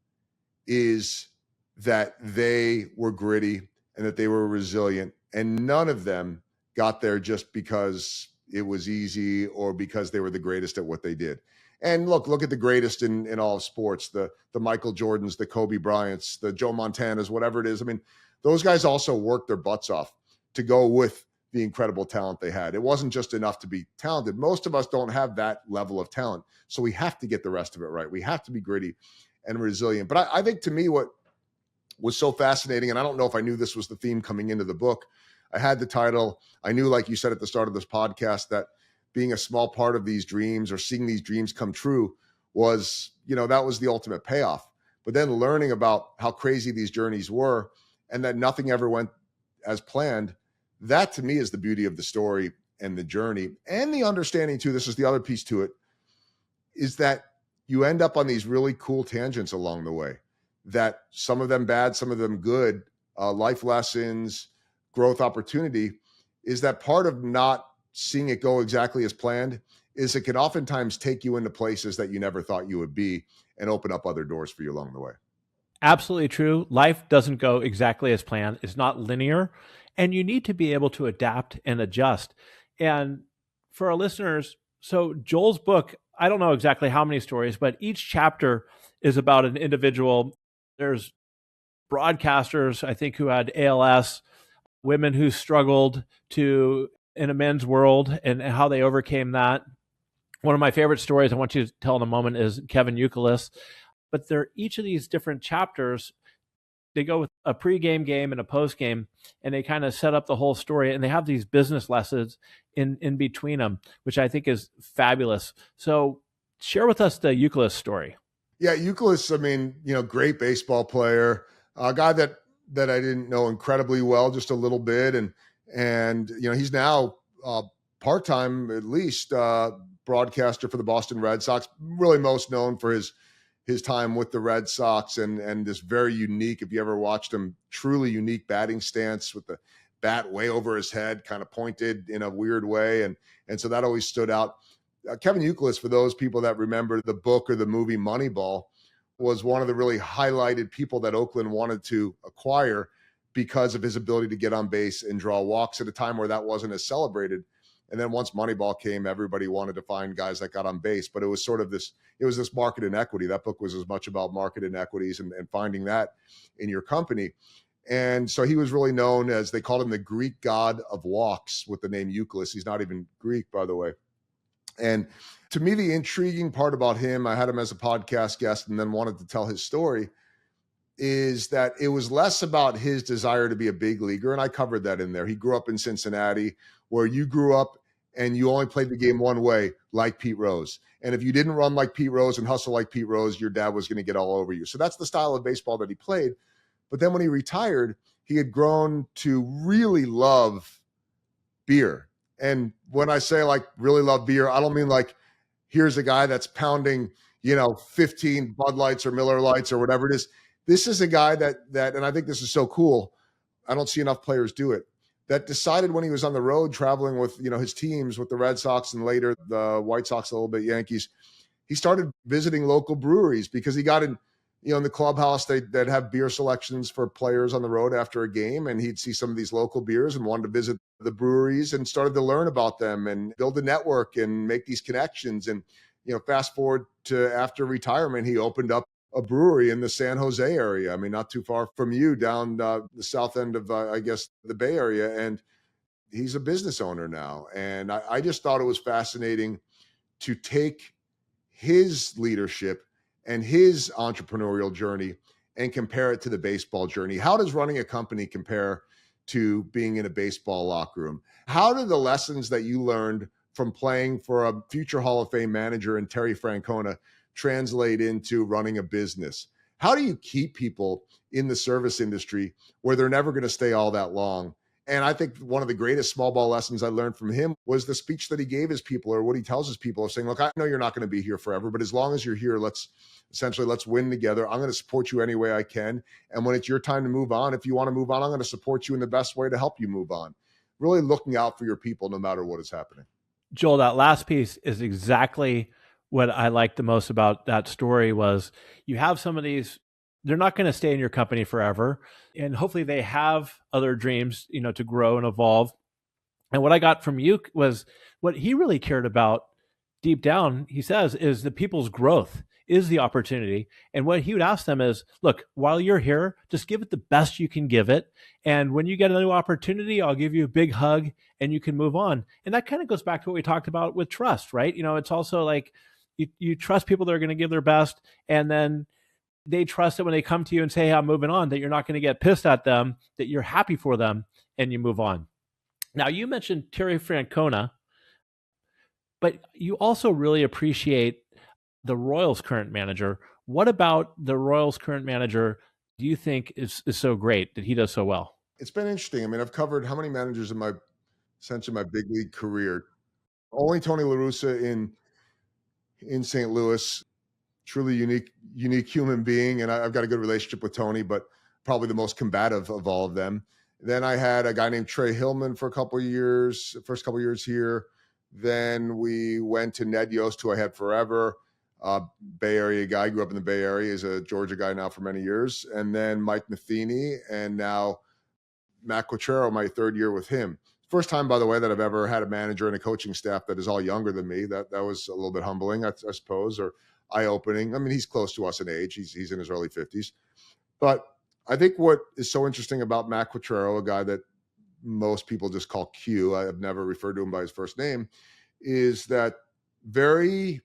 [SPEAKER 1] is that they were gritty and that they were resilient, and none of them got there just because it was easy or because they were the greatest at what they did. And look at the greatest in all of sports, the Michael Jordans, the Kobe Bryants, the Joe Montanas, whatever it is. I mean, those guys also worked their butts off to go with the incredible talent they had. It wasn't just enough to be talented. Most of us don't have that level of talent. So we have to get the rest of it right. We have to be gritty and resilient. But I think to me, what was so fascinating, and I don't know if I knew this was the theme coming into the book, I had the title. I knew, like you said at the start of this podcast, that being a small part of these dreams or seeing these dreams come true was, that was the ultimate payoff. But then learning about how crazy these journeys were and that nothing ever went as planned, that to me is the beauty of the story and the journey. And the understanding too, this is the other piece to it, is that you end up on these really cool tangents along the way, that some of them bad, some of them good, life lessons, growth opportunity, is that part of not seeing it go exactly as planned is it can oftentimes take you into places that you never thought you would be and open up other doors for you along the way.
[SPEAKER 2] Absolutely true. Life doesn't go exactly as planned. It's not linear, and you need to be able to adapt and adjust. And for our listeners, so Joel's book, I don't know exactly how many stories, but each chapter is about an individual. There's broadcasters, I think, who had ALS, women who struggled in a men's world and how they overcame that. One of my favorite stories I want you to tell in a moment is Kevin Youkilis. But each of these different chapters, they go with a pre-game game and a post-game, and they kind of set up the whole story, and they have these business lessons in between them, which I think is fabulous. So share with us the Youkilis story.
[SPEAKER 1] Yeah, Youkilis, I mean, great baseball player, a guy that I didn't know incredibly well, just a little bit. And he's now part-time, at least, broadcaster for the Boston Red Sox, really most known for his time with the Red Sox and this very unique, if you ever watched him, truly unique batting stance with the bat way over his head, kind of pointed in a weird way. And so that always stood out. Kevin Youkilis, for those people that remember the book or the movie Moneyball, was one of the really highlighted people that Oakland wanted to acquire because of his ability to get on base and draw walks at a time where that wasn't as celebrated. And then once Moneyball came, everybody wanted to find guys that got on base. But it was sort of this market inequity. That book was as much about market inequities and finding that in your company. And so he was really known as, they called him the Greek god of walks with the name Youkilis. He's not even Greek, by the way. And to me, the intriguing part about him, I had him as a podcast guest and then wanted to tell his story, is that it was less about his desire to be a big leaguer. And I covered that in there. He grew up in Cincinnati, where you grew up and you only played the game one way, like Pete Rose. And if you didn't run like Pete Rose and hustle like Pete Rose, your dad was going to get all over you. So that's the style of baseball that he played. But then when he retired, he had grown to really love beer. And when I say like really love beer, I don't mean like, here's a guy that's pounding, 15 Bud Lights or Miller Lights or whatever it is. This is a guy that, and I think this is so cool, I don't see enough players do it, that decided when he was on the road traveling with, his teams with the Red Sox and later the White Sox, a little bit Yankees, he started visiting local breweries because he got in, in the clubhouse, they'd have beer selections for players on the road after a game, and he'd see some of these local beers and wanted to visit the breweries and started to learn about them and build a network and make these connections. And, fast forward to after retirement, he opened up a brewery in the San Jose area. I mean, not too far from you, down the south end of, I guess, the Bay Area. And he's a business owner now. And I just thought it was fascinating to take his leadership and his entrepreneurial journey and compare it to the baseball journey. How does running a company compare to being in a baseball locker room. How did the lessons that you learned from playing for a future Hall of Fame manager in Terry Francona translate into running a business? How do you keep people in the service industry where they're never going to stay all that long? And I think one of the greatest small ball lessons I learned from him was the speech that he gave his people, or what he tells his people, of saying, look, I know you're not going to be here forever, but as long as you're here, let's win together. I'm going to support you any way I can. And when it's your time to move on, if you want to move on, I'm going to support you in the best way to help you move on. Really looking out for your people no matter what is happening.
[SPEAKER 2] Joel, that last piece is exactly what I liked the most about that story. Was you have some of these, they're not going to stay in your company forever. And hopefully they have other dreams, to grow and evolve. And what I got from you was what he really cared about deep down, he says, is the people's growth, is the opportunity. And what he would ask them is, look, while you're here, just give it the best you can give it. And when you get a new opportunity, I'll give you a big hug and you can move on. And that kind of goes back to what we talked about with trust, right? It's also like you trust people that are going to give their best, and then they trust that when they come to you and say, hey, I'm moving on, that you're not going to get pissed at them, that you're happy for them, and you move on. Now, you mentioned Terry Francona, but you also really appreciate the Royals' current manager. What about the Royals' current manager do you think is so great that he does so well?
[SPEAKER 1] It's been interesting. I mean, I've covered how many managers in my big league career? Only Tony La Russa in St. Louis. Truly unique human being. And I've got a good relationship with Tony, but probably the most combative of all of them. Then I had a guy named Trey Hillman for a couple of years, first couple of years here. Then we went to Ned Yost, who I had forever, Bay Area guy, grew up in the Bay Area, is a Georgia guy now for many years. And then Mike Matheny, and now Matt Quatrero, my third year with him. First time, by the way, that I've ever had a manager and a coaching staff that is all younger than me. That was a little bit humbling, I suppose, or eye-opening. I mean, he's close to us in age. He's in his early 50s. But I think what is so interesting about Matt Quatrero, a guy that most people just call Q, I have never referred to him by his first name, is that very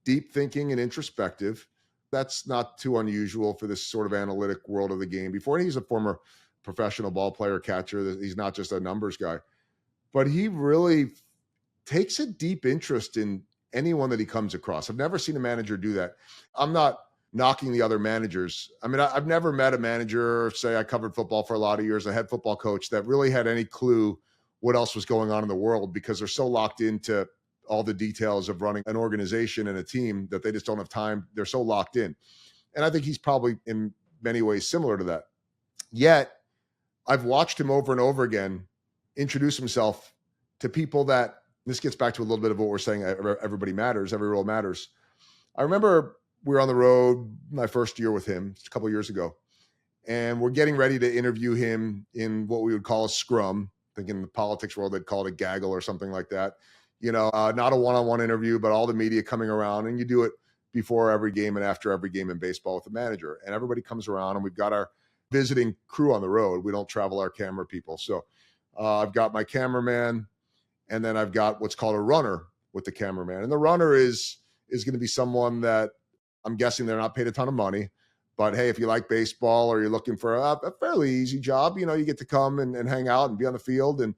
[SPEAKER 1] deep thinking and introspective. That's not too unusual for this sort of analytic world of the game. Before, he's a former professional ball player, catcher. He's not just a numbers guy, but he really takes a deep interest in anyone that he comes across. I've never seen a manager do that. I'm not knocking the other managers. I mean, I've never met a manager, say I covered football for a lot of years, a head football coach, that really had any clue what else was going on in the world, because they're so locked into all the details of running an organization and a team that they just don't have time. They're so locked in. And I think he's probably in many ways similar to that. Yet I've watched him over and over again introduce himself to people that, this gets back to a little bit of what we're saying, everybody matters, every role matters. I remember we were on the road my first year with him a couple of years ago, and we're getting ready to interview him in what we would call a scrum. I think in the politics world, they'd call it a gaggle or something like that. Not a one-on-one interview, but all the media coming around, and you do it before every game and after every game in baseball with the manager. And everybody comes around, and we've got our visiting crew on the road. We don't travel our camera people. So I've got my cameraman, and then I've got what's called a runner with the cameraman. And the runner is going to be someone that I'm guessing they're not paid a ton of money. But hey, if you like baseball or you're looking for a fairly easy job, you get to come and hang out and be on the field. And,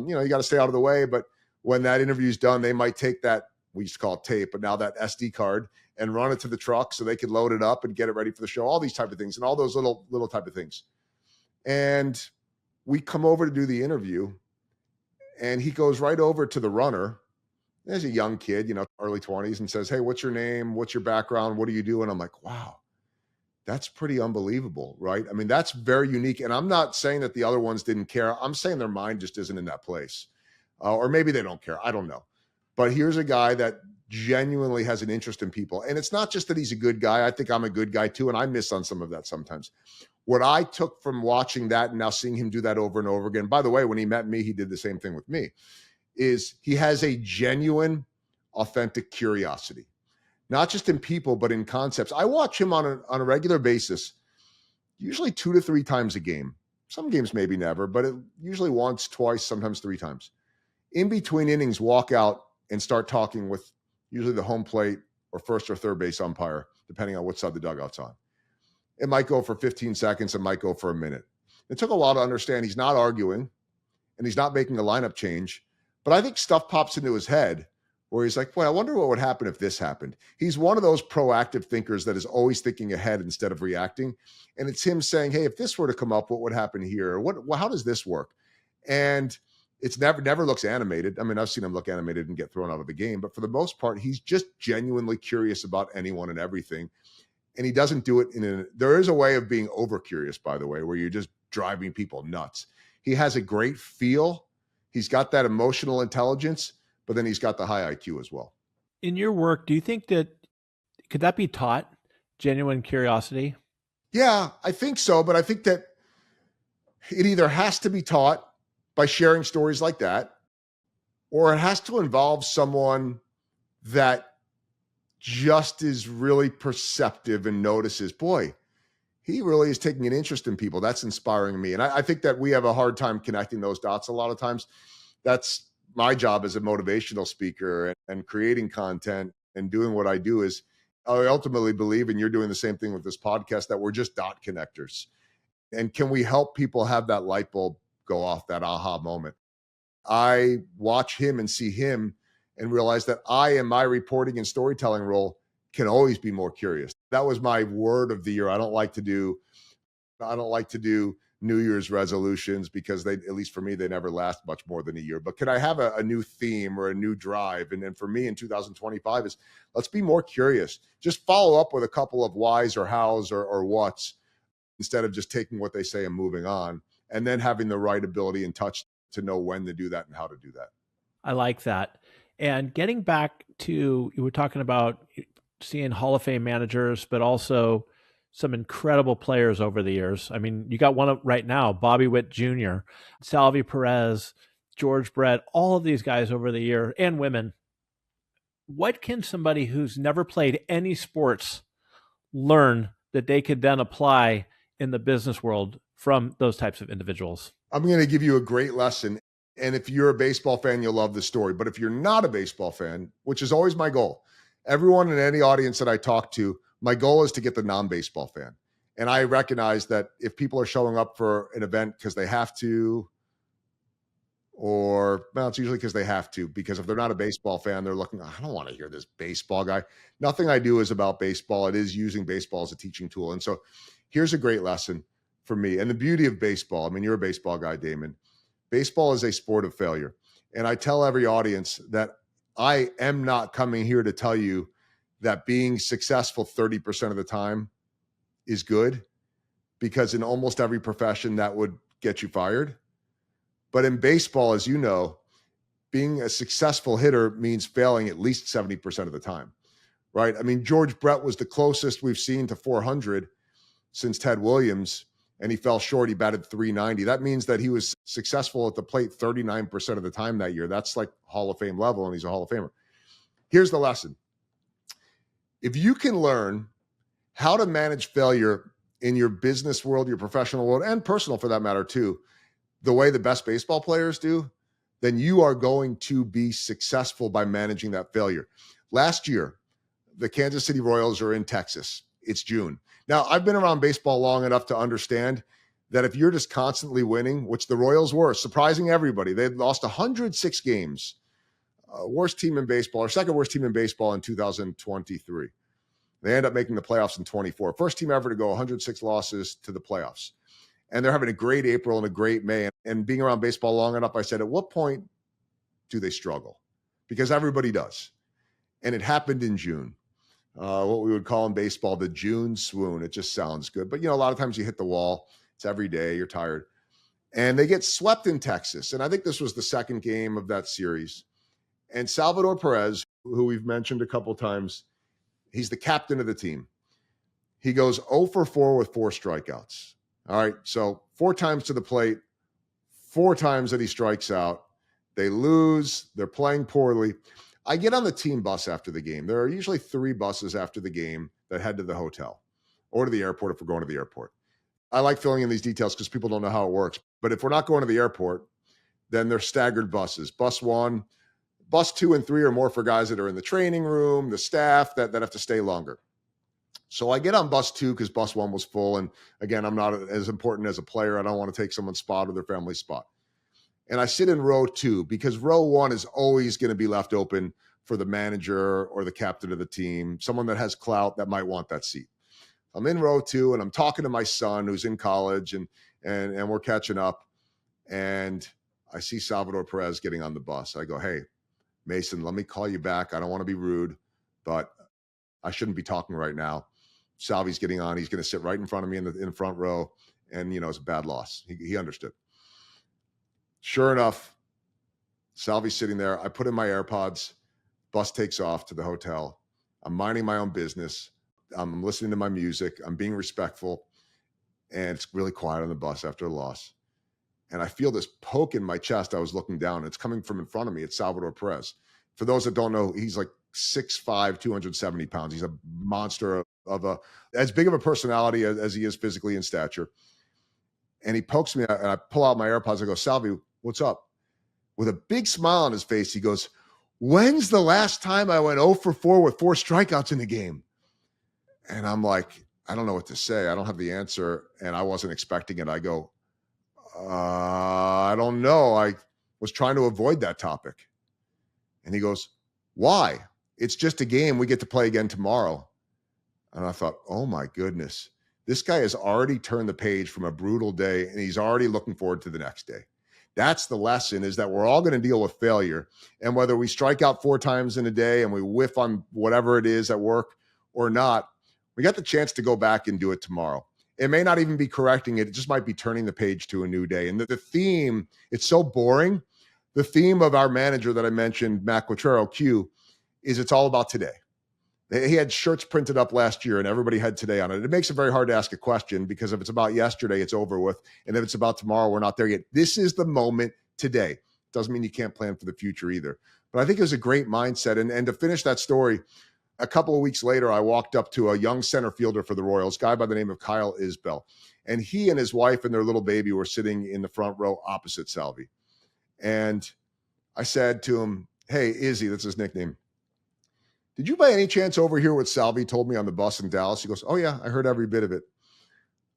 [SPEAKER 1] you got to stay out of the way. But when that interview is done, they might take that, we used to call it tape, but now that SD card, and run it to the truck so they could load it up and get it ready for the show, all these type of things, and all those little type of things. And we come over to do the interview, and he goes right over to the runner. There's a young kid, early 20s, and says, hey, what's your name? What's your background? What do you do? And I'm like, wow, that's pretty unbelievable, right? I mean, that's very unique. And I'm not saying that the other ones didn't care. I'm saying their mind just isn't in that place. Or maybe they don't care. I don't know. But here's a guy that genuinely has an interest in people. And it's not just that he's a good guy. I think I'm a good guy too, and I miss on some of that sometimes. What I took from watching that and now seeing him do that over and over again, by the way, when he met me, he did the same thing with me, is he has a genuine, authentic curiosity, not just in people, but in concepts. I watch him on a regular basis, usually 2 to 3 times a game. Some games maybe never, but usually once, twice, sometimes 3 times. In between innings, walk out and start talking with usually the home plate or first or third base umpire, depending on what side the dugout's on. It might go for 15 seconds. It might go for a minute. It took a while to understand he's not arguing and he's not making a lineup change. But I think stuff pops into his head where he's like, well, I wonder what would happen if this happened. He's one of those proactive thinkers that is always thinking ahead instead of reacting. And it's him saying, hey, if this were to come up, what would happen here? How does this work? And it's never looks animated. I mean, I've seen him look animated and get thrown out of the game, but for the most part, he's just genuinely curious about anyone and everything. And he doesn't do it there is a way of being over curious, by the way, where you're just driving people nuts. He has a great feel. He's got that emotional intelligence, but then he's got the high IQ as well.
[SPEAKER 2] In your work, do you think could that be taught, genuine curiosity?
[SPEAKER 1] Yeah, I think so. But I think that it either has to be taught by sharing stories like that, or it has to involve someone that just is really perceptive and notices, boy, he really is taking an interest in people. That's inspiring me. And I think that we have a hard time connecting those dots a lot of times. That's my job as a motivational speaker and creating content and doing what I do is I ultimately believe, and you're doing the same thing with this podcast, that we're just dot connectors. And can we help people have that light bulb go off, that aha moment? I watch him and see him and realize that I, in my reporting and storytelling role, can always be more curious. That was my word of the year. I don't like to do New Year's resolutions because they, at least for me, they never last much more than a year. But can I have a new theme or a new drive? And then for me in 2025 is let's be more curious. Just follow up with a couple of whys or hows or whats instead of just taking what they say and moving on, and then having the right ability and touch to know when to do that and how to do that.
[SPEAKER 2] I like that. And getting back to, you were talking about seeing Hall of Fame managers, but also some incredible players over the years. I mean, you got one right now, Bobby Witt Jr., Salvi Perez, George Brett, all of these guys over the year, and women. What can somebody who's never played any sports learn that they could then apply in the business world from those types of individuals?
[SPEAKER 1] I'm going to give you a great lesson. And if you're a baseball fan, you'll love this story. But if you're not a baseball fan, which is always my goal, everyone in any audience that I talk to, my goal is to get the non-baseball fan. And I recognize that if people are showing up for an event because they have to, or, well, it's usually because they have to, because if they're not a baseball fan, they're looking, I don't want to hear this baseball guy. Nothing I do is about baseball. It is using baseball as a teaching tool. And so here's a great lesson for me. And the beauty of baseball, I mean, you're a baseball guy, Damon. Baseball is a sport of failure. And I tell every audience that I am not coming here to tell you that being successful 30% of the time is good, because in almost every profession that would get you fired. But in baseball, as you know, being a successful hitter means failing at least 70% of the time, right? I mean, George Brett was the closest we've seen to 400 since Ted Williams, and he fell short. He batted 390. That means that he was successful at the plate 39% of the time that year. That's like Hall of Fame level, and he's a Hall of Famer. Here's the lesson. If you can learn how to manage failure in your business world, your professional world, and personal for that matter too, the way the best baseball players do, then you are going to be successful by managing that failure. Last year, the Kansas City Royals are in Texas. It's June. Now, I've been around baseball long enough to understand that if you're just constantly winning, which the Royals were, surprising everybody, they lost 106 games. Worst team in baseball, or second worst team in baseball in 2023. They end up making the playoffs in 24. First team ever to go 106 losses to the playoffs. And they're having a great April and a great May. And being around baseball long enough, I said, at what point do they struggle? Because everybody does. And it happened in June. What we would call in baseball the June swoon. It just sounds good. But, you know, a lot of times you hit the wall. It's every day. You're tired. And they get swept in Texas. And I think this was the second game of that series. And Salvador Perez, who we've mentioned a couple times, he's the captain of the team. He goes 0 for 4 with 4 strikeouts. All right, so 4 times to the plate, 4 times that he strikes out. They lose. They're playing poorly. I get on the team bus after the game. There are usually 3 buses after the game that head to the hotel or to the airport if we're going to the airport. I like filling in these details because people don't know how it works. But if we're not going to the airport, then they're staggered buses. Bus 1, bus 2 and 3 are more for guys that are in the training room, the staff that have to stay longer. So I get on bus 2 because bus 1 was full. And again, I'm not as important as a player. I don't want to take someone's spot or their family's spot. And I sit in row 2 because row 1 is always going to be left open for the manager or the captain of the team, someone that has clout that might want that seat. I'm in row 2 and I'm talking to my son who's in college and we're catching up. And I see Salvador Perez getting on the bus. I go, hey, Mason, let me call you back. I don't want to be rude, but I shouldn't be talking right now. Salvi's getting on. He's going to sit right in front of me in the front row. And, it's a bad loss. He understood. Sure enough, Salvi's sitting there. I put in my AirPods. Bus takes off to the hotel. I'm minding my own business. I'm listening to my music. I'm being respectful. And it's really quiet on the bus after a loss. And I feel this poke in my chest. I was looking down. It's coming from in front of me. It's Salvador Perez. For those that don't know, he's like 6'5", 270 pounds. He's a monster of as big of a personality as he is physically in stature. And he pokes me, and I pull out my AirPods. I go, Salvi, what's up? With a big smile on his face, he goes, when's the last time I went 0 for 4 with 4 strikeouts in the game? And I'm like, I don't know what to say. I don't have the answer. And I wasn't expecting it. I go, I don't know. I was trying to avoid that topic. And he goes, why? It's just a game. We get to play again tomorrow. And I thought, oh my goodness, this guy has already turned the page from a brutal day and he's already looking forward to the next day. That's the lesson, is that we're all going to deal with failure. And whether we strike out 4 times in a day and we whiff on whatever it is at work or not, we got the chance to go back and do it tomorrow. It may not even be correcting it. It just might be turning the page to a new day. And the theme, it's so boring. The theme of our manager that I mentioned, Matt Quattrero, Q, is it's all about today. He had shirts printed up last year and everybody had today on it. It makes it very hard to ask a question because if it's about yesterday, it's over with. And if it's about tomorrow, we're not there yet. This is the moment today. Doesn't mean you can't plan for the future either. But I think it was a great mindset. And to finish that story, a couple of weeks later, I walked up to a young center fielder for the Royals, guy by the name of Kyle Isbell. And he and his wife and their little baby were sitting in the front row opposite Salvi. And I said to him, hey, Izzy, that's his nickname. Did you by any chance overhear what Salvi told me on the bus in Dallas? He goes, oh yeah, I heard every bit of it.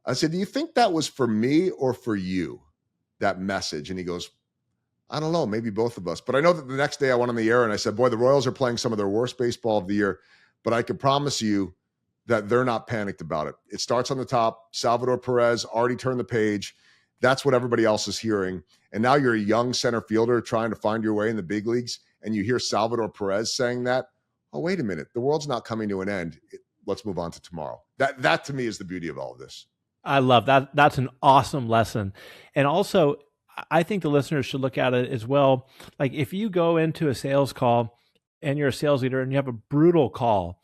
[SPEAKER 1] I said, do you think that was for me or for you, that message? And he goes, I don't know, maybe both of us. But I know that the next day I went on the air and I said, boy, the Royals are playing some of their worst baseball of the year, but I can promise you that they're not panicked about it. It starts on the top. Salvador Perez already turned the page. That's what everybody else is hearing. And now you're a young center fielder trying to find your way in the big leagues, and you hear Salvador Perez saying that. Oh, wait a minute. The world's not coming to an end. Let's move on to tomorrow. That to me is the beauty of all of this.
[SPEAKER 2] I love that. That's an awesome lesson. And also, I think the listeners should look at it as well. Like if you go into a sales call and you're a sales leader and you have a brutal call,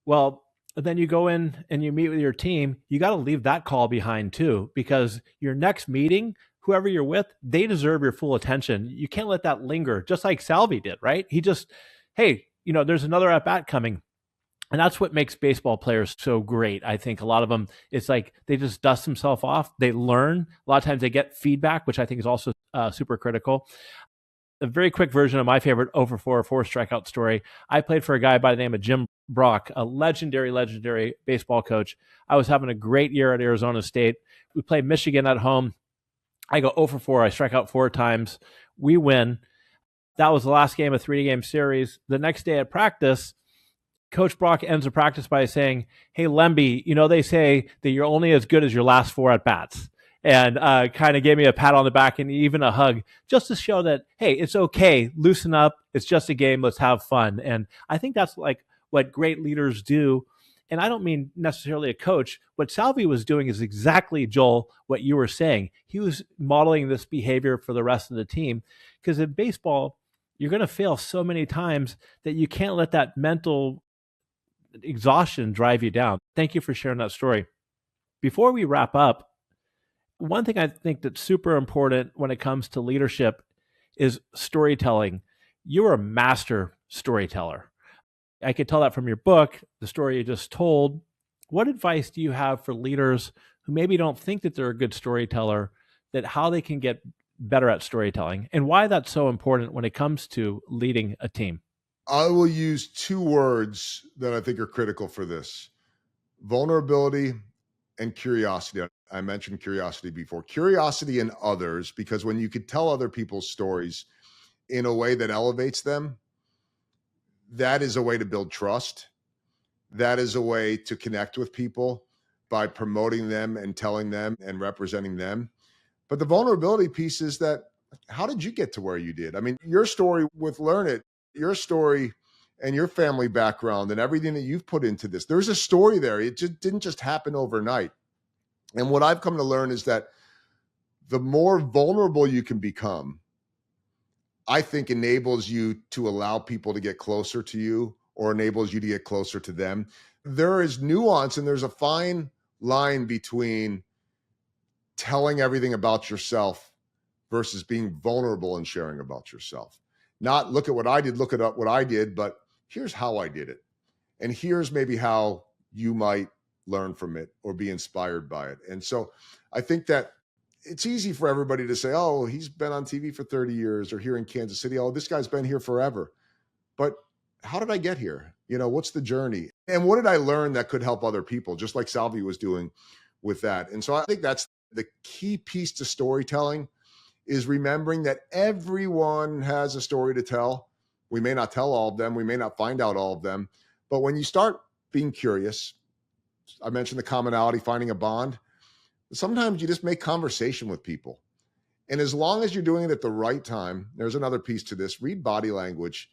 [SPEAKER 2] well, then you go in and you meet with your team, you got to leave that call behind too, because your next meeting, whoever you're with, they deserve your full attention. You can't let that linger, just like Salvi did, right? He just, hey, there's another at bat coming. And that's what makes baseball players so great. I think a lot of them, it's like they just dust themselves off. They learn. A lot of times they get feedback, which I think is also super critical. A very quick version of my favorite 0 for 4 strikeout story. I played for a guy by the name of Jim Brock, a legendary baseball coach. I was having a great year at Arizona State. We played Michigan at home. I go 0 for 4. I strike out 4 times. We win. That was the last game of a 3-game series. The next day at practice, Coach Brock ends the practice by saying, hey, Lemby, they say that you're only as good as your last 4 at-bats. And kind of gave me a pat on the back and even a hug just to show that, hey, it's okay. Loosen up. It's just a game. Let's have fun. And I think that's like what great leaders do. And I don't mean necessarily a coach. What Salvi was doing is exactly, Joel, what you were saying. He was modeling this behavior for the rest of the team. Because in baseball, you're going to fail so many times that you can't let that mental exhaustion drive you down. Thank you for sharing that story. Before we wrap up, one thing I think that's super important when it comes to leadership is storytelling. You're a master storyteller. I could tell that from your book, the story you just told. What advice do you have for leaders who maybe don't think that they're a good storyteller, that how they can get better at storytelling and why that's so important when it comes to leading a team?
[SPEAKER 1] I will use 2 words that I think are critical for this. vulnerability and curiosity. I mentioned curiosity before. Curiosity in others, because when you could tell other people's stories in a way that elevates them, that is a way to build trust. That is a way to connect with people by promoting them and telling them and representing them. But the vulnerability piece is that, how did you get to where you did? I mean, your story with Learn It, your story and your family background and everything that you've put into this, there's a story there. It just didn't just happen overnight. And what I've come to learn is that the more vulnerable you can become, I think enables you to allow people to get closer to you or enables you to get closer to them. There is nuance and there's a fine line between telling everything about yourself versus being vulnerable and sharing about yourself. Not look at what I did, look at what I did, but here's how I did it. And here's maybe how you might learn from it or be inspired by it. And so I think that it's easy for everybody to say, oh, he's been on TV for 30 years, or here in Kansas City, oh, this guy's been here forever. But how did I get here? You know, what's the journey? And what did I learn that could help other people, just like Salvi was doing with that? And so I think that's the key piece to storytelling, is remembering that everyone has a story to tell. We may not tell all of them. We may not find out all of them. But when you start being curious, I mentioned the commonality, finding a bond. Sometimes you just make conversation with people. And as long as you're doing it at the right time, there's another piece to this: read body language.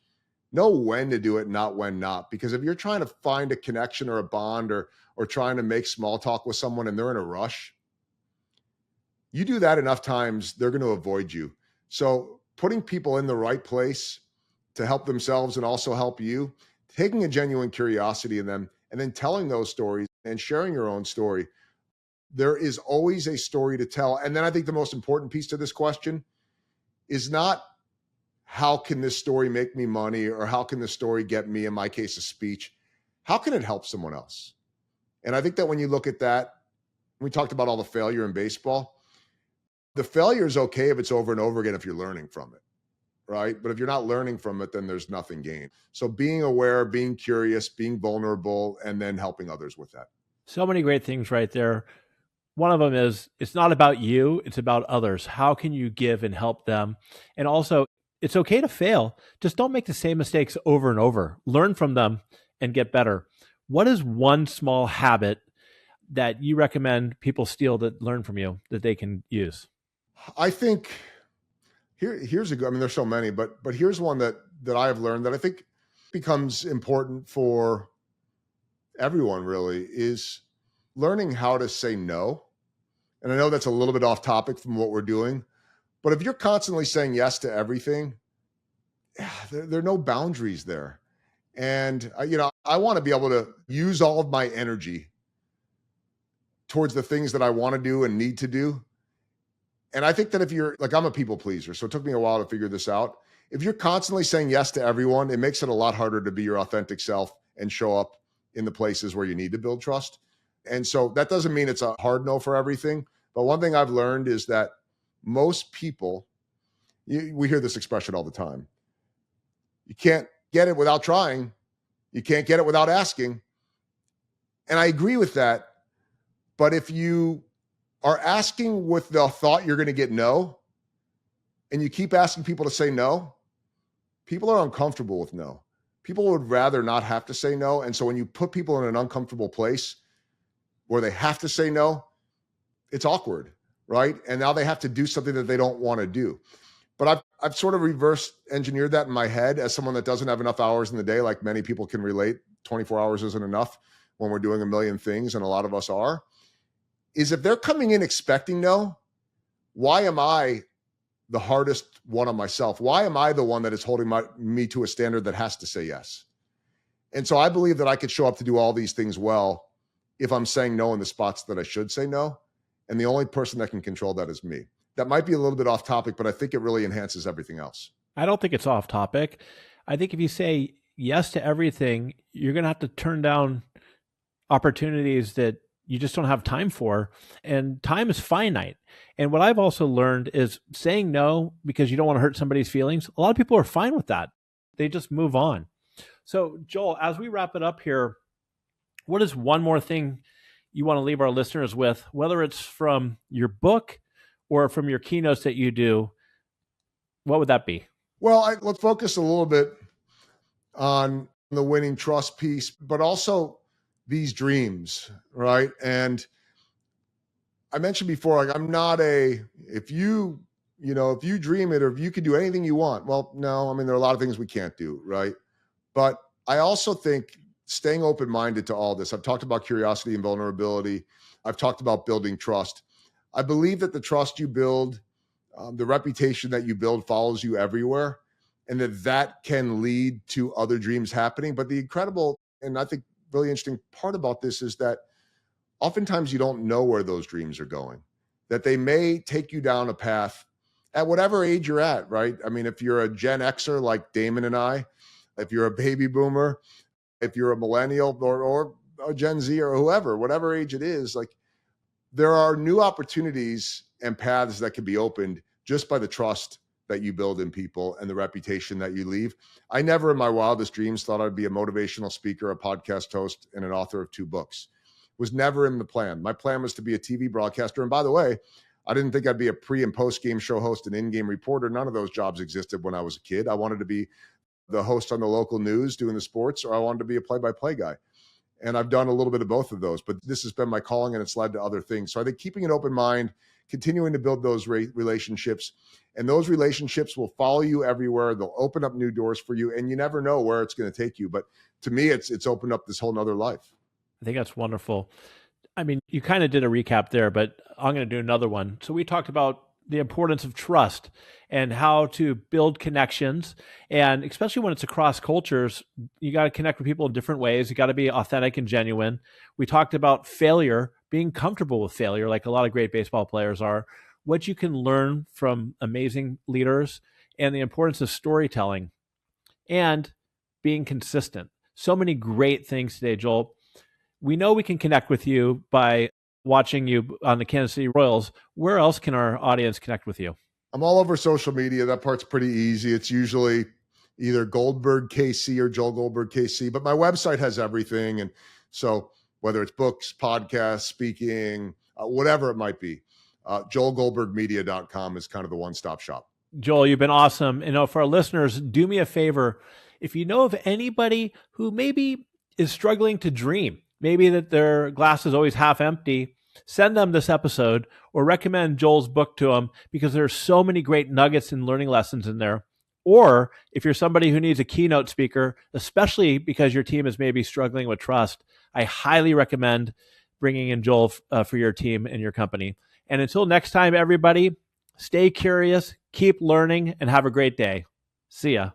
[SPEAKER 1] Know when to do it, not when not. Because if you're trying to find a connection or a bond, or trying to make small talk with someone and they're in a rush, you do that enough times, they're going to avoid you. So putting people in the right place to help themselves and also help you, taking a genuine curiosity in them, and then telling those stories and sharing your own story. There is always a story to tell. And then I think the most important piece to this question is not, how can this story make me money, or how can this story get me, in my case, a speech? How can it help someone else? And I think that when you look at that, we talked about all the failure in baseball. The failure is okay if it's over and over again, if you're learning from it, right? But if you're not learning from it, then there's nothing gained. So being aware, being curious, being vulnerable, and then helping others with that.
[SPEAKER 2] So many great things right there. One of them is, it's not about you, it's about others. How can you give and help them? And also, it's okay to fail. Just don't make the same mistakes over and over. Learn from them and get better. What is one small habit that you recommend people steal, that learn from you, that they can use?
[SPEAKER 1] I think here's a good, I mean, there's so many, but here's one that I have learned that I think becomes important for everyone, really, is learning how to say no. And I know that's a little bit off topic from what we're doing, but if you're constantly saying yes to everything, there are no boundaries there. And I want to be able to use all of my energy towards the things that I want to do and need to do. And I think that if you're like, I'm a people pleaser, so it took me a while to figure this out. If you're constantly saying yes to everyone, it makes it a lot harder to be your authentic self and show up in the places where you need to build trust. And so that doesn't mean it's a hard no for everything. But one thing I've learned is that most people, we hear this expression all the time: you can't get it without trying. You can't get it without asking. And I agree with that. But if you are asking with the thought you're going to get no, and you keep asking people to say no, people are uncomfortable with no. People would rather not have to say no. And so when you put people in an uncomfortable place where they have to say no, it's awkward, right? And now they have to do something that they don't want to do. But I've sort of reverse engineered that in my head as someone that doesn't have enough hours in the day, like many people can relate. 24 hours isn't enough when we're doing a million things, and a lot of us are. Is if they're coming in expecting no, why am I the hardest one on myself? Why am I the one that is holding me to a standard that has to say yes? And so I believe that I could show up to do all these things well if I'm saying no in the spots that I should say no. And the only person that can control that is me. That might be a little bit off topic, but I think it really enhances everything else.
[SPEAKER 2] I don't think it's off topic. I think if you say yes to everything, you're going to have to turn down opportunities that you just don't have time for. And time is finite. And what I've also learned is saying no because you don't want to hurt somebody's feelings. A lot of people are fine with that. They just move on. So Joel, as we wrap it up here, what is one more thing you want to leave our listeners with, whether it's from your book or from your keynotes that you do? What would that be?
[SPEAKER 1] Well, let's focus a little bit on the winning trust piece, but also these dreams, right? And I mentioned before, like I'm not if you dream it or if you can do anything you want. Well, no, I mean, there are a lot of things we can't do, right? But I also think staying open-minded to all this. I've talked about curiosity and vulnerability. I've talked about building trust. I believe that the trust you build, the reputation that you build follows you everywhere, and that can lead to other dreams happening. But the incredible, and I think really interesting part about this is that oftentimes you don't know where those dreams are going, that they may take you down a path at whatever age you're at, right? I mean, if you're a Gen Xer like Damon and I, if you're a baby boomer, if you're a millennial or a Gen Z or whoever, whatever age it is, like there are new opportunities and paths that can be opened just by the trust that you build in people and the reputation that you leave. I never in my wildest dreams thought I'd be a motivational speaker, a podcast host, and an author of 2 books. It was never in the plan. My plan was to be a TV broadcaster. And by the way, I didn't think I'd be a pre and post game show host and in-game reporter. None of those jobs existed when I was a kid. I wanted to be the host on the local news doing the sports, or I wanted to be a play-by-play guy. And I've done a little bit of both of those, but this has been my calling and it's led to other things. So I think keeping an open mind, continuing to build those relationships, and those relationships will follow you everywhere. They'll open up new doors for you, and you never know where it's going to take you. But to me, it's opened up this whole nother life.
[SPEAKER 2] I think that's wonderful. I mean, you kind of did a recap there, but I'm going to do another one. So we talked about the importance of trust and how to build connections. And especially when it's across cultures, you got to connect with people in different ways. You got to be authentic and genuine. We talked about failure, being comfortable with failure, like a lot of great baseball players are, what you can learn from amazing leaders, and the importance of storytelling and being consistent. So many great things today, Joel. We know we can connect with you by watching you on the Kansas City Royals. Where else can our audience connect with you?
[SPEAKER 1] I'm all over social media. That part's pretty easy. It's usually either Goldberg KC or Joel Goldberg KC, but my website has everything. And so whether it's books, podcasts, speaking, whatever it might be, joelgoldbergmedia.com is kind of the one-stop shop.
[SPEAKER 2] Joel, you've been awesome. For our listeners, do me a favor. If you know of anybody who maybe is struggling to dream, maybe that their glass is always half empty, send them this episode or recommend Joel's book to them, because there's so many great nuggets and learning lessons in there. Or if you're somebody who needs a keynote speaker, especially because your team is maybe struggling with trust, I highly recommend bringing in Joel for your team and your company. And until next time, everybody, stay curious, keep learning, and have a great day. See ya.